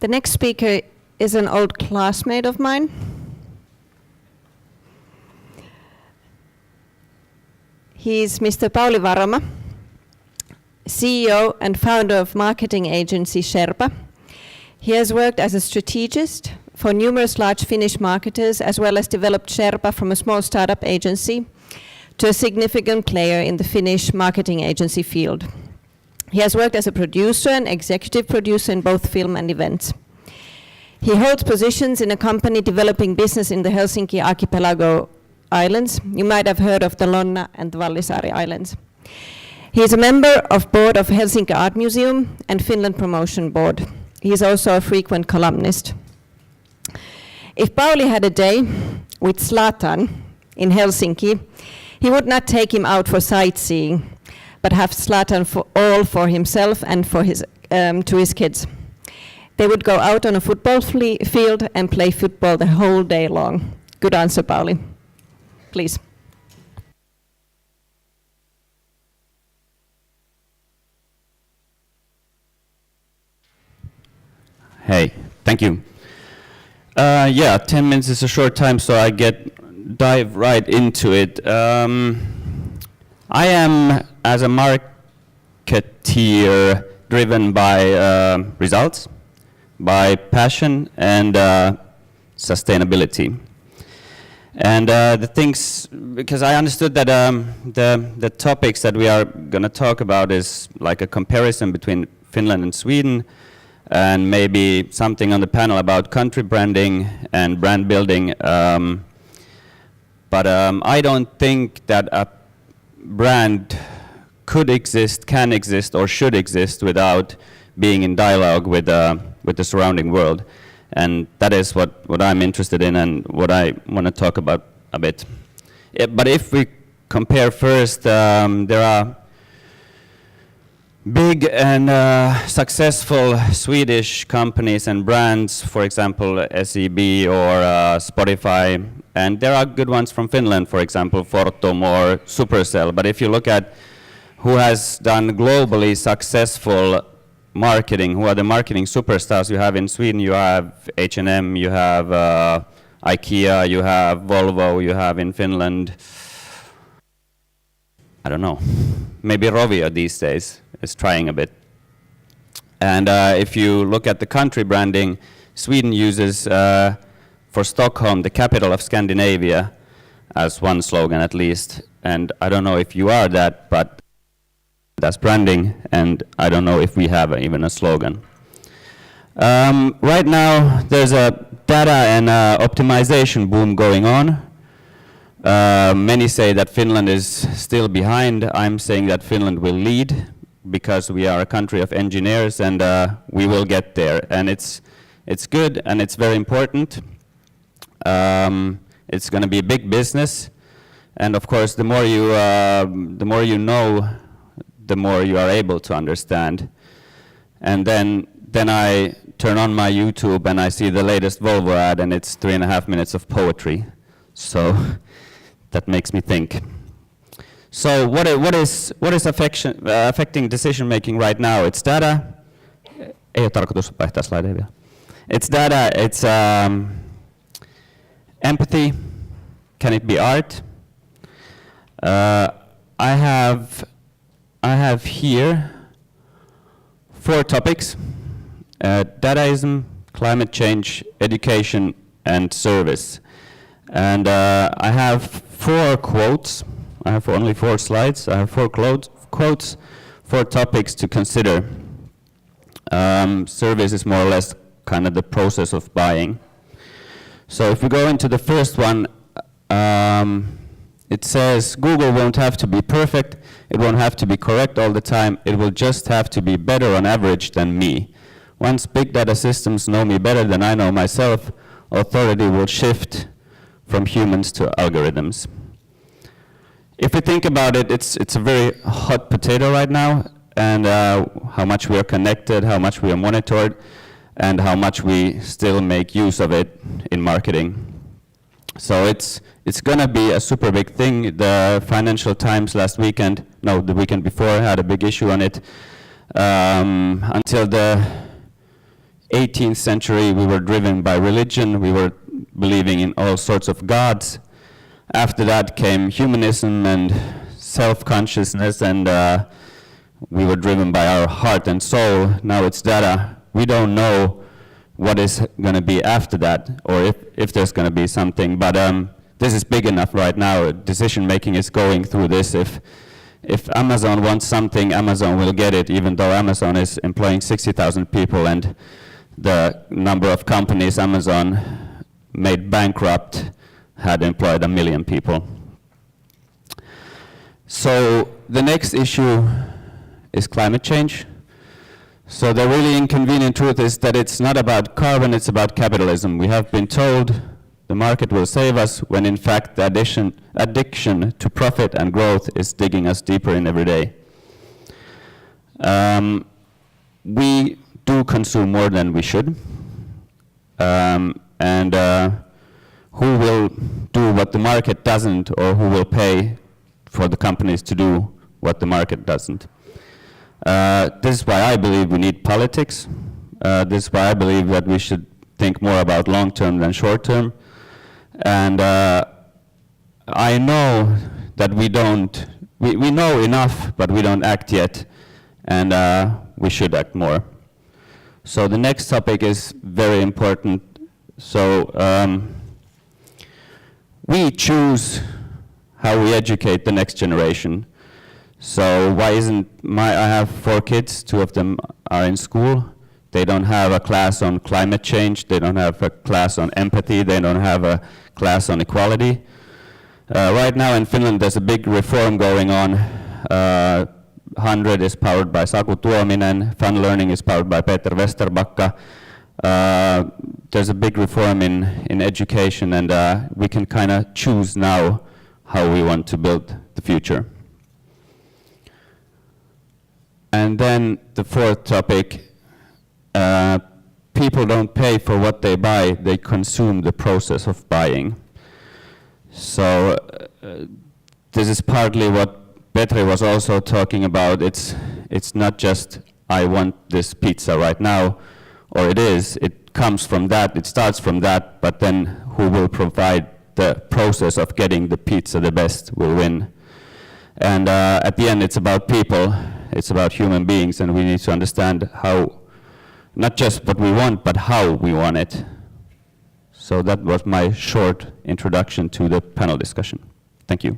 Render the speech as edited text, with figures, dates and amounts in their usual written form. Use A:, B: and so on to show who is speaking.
A: The next speaker is an old classmate of mine. He's Mr. Pauli Waroma, CEO and founder of marketing agency Sherpa. He has worked as a strategist for numerous large Finnish marketers, as well as developed Sherpa from a small startup agency to a significant player in the Finnish marketing agency field. He has worked as a producer and executive producer in both film and events. He holds positions in a company developing business in the Helsinki archipelago islands. You might have heard of the Lonna and the Vallisaari Islands. He is a member of board of Helsinki Art Museum and Finland Promotion Board. He is also a frequent columnist. If Pauli had a day with Zlatan in Helsinki, he would not take him out for sightseeing, but have Zlatan all for himself and for to his kids. They would go out on a football field and play football the whole day long. Good answer, Pauli. Please.
B: Hey, thank you. 10 minutes is a short time, so I dive right into it. I am, as a marketeer, driven by results, by passion, and sustainability. And the things, because I understood that the topics that we are going to talk about is like a comparison between Finland and Sweden, and maybe something on the panel about country branding and brand building. But I don't think that a brand could exist, can exist, or should exist without being in dialogue with the surrounding world. And that is what I'm interested in and what I want to talk about a bit. But if we compare first, there are big and successful Swedish companies and brands, for example, SEB or Spotify, and there are good ones from Finland, for example, Fortum or Supercell. But if you look at who has done globally successful marketing, who are the marketing superstars you have in Sweden, you have H&M, you have IKEA, you have Volvo, you have in Finland, I don't know, maybe Rovio these days is trying a bit. And if you look at the country branding, Sweden uses for Stockholm, the capital of Scandinavia, as one slogan at least. And I don't know if you are that, but that's branding, and I don't know if we have even a slogan. Right now, there's a data and optimization boom going on. Many say that Finland is still behind. I'm saying that Finland will lead, because we are a country of engineers, and we will get there. And it's good, and it's very important. It's going to be a big business, and of course, the more you know, the more you are able to understand. And then I turn on my YouTube and I see the latest Volvo ad, and it's 3.5 minutes of poetry. So that makes me think. So what is affecting decision making right now? It's data. Ei ole tarkoitus vaihtaa slideja vielä. It's data. It's empathy. Can it be art? I have here 4 topics: dadaism, climate change, education, and service. And I have 4 quotes. I have only 4 slides. I have 4 quotes, 4 topics to consider. Service is more or less kind of the process of buying. So if we go into the first one, it says Google won't have to be perfect, it won't have to be correct all the time, it will just have to be better on average than me. Once big data systems know me better than I know myself, authority will shift from humans to algorithms. If we think about it, it's a very hot potato right now, and how much we are connected, how much we are monitored, and how much we still make use of it in marketing. So it's gonna be a super big thing. The Financial Times the weekend before, had a big issue on it. Until the 18th century, we were driven by religion, we were believing in all sorts of gods. After that came humanism and self-consciousness, and we were driven by our heart and soul. Now it's data. We don't know what is going to be after that, or if there's going to be something, but this is big enough right now. Decision making is going through this. If Amazon wants something, Amazon will get it, even though Amazon is employing 60,000 people, and the number of companies Amazon made bankrupt had employed 1 million people. So the next issue is climate change. So the really inconvenient truth is that it's not about carbon, it's about capitalism. We have been told the market will save us, when in fact the addiction to profit and growth is digging us deeper in every day. We do consume more than we should. Who will do what the market doesn't, or who will pay for the companies to do what the market doesn't? This is why I believe we need politics. This is why I believe that we should think more about long-term than short-term. And I know that we know enough, but we don't act yet, and we should act more. So the next topic is very important. So we choose how we educate the next generation. So why isn't I have 4 kids, 2 of them are in school. They don't have a class on climate change, they don't have a class on empathy, they don't have a class on equality. Right now in Finland there's a big reform going on. 100 is powered by Saku Tuominen, Fun Learning is powered by Peter Westerbacka. There's a big reform in education, and we can kind of choose now how we want to build the future. And then the 4th topic, people don't pay for what they buy, they consume the process of buying. So this is partly what Petri was also talking about. It's not just I want this pizza right now, or it comes from that, it starts from that, but then who will provide the process of getting the pizza the best will win. And at the end it's about people, it's about human beings, and we need to understand how, not just what we want, but how we want it. So that was my short introduction to the panel discussion. Thank you.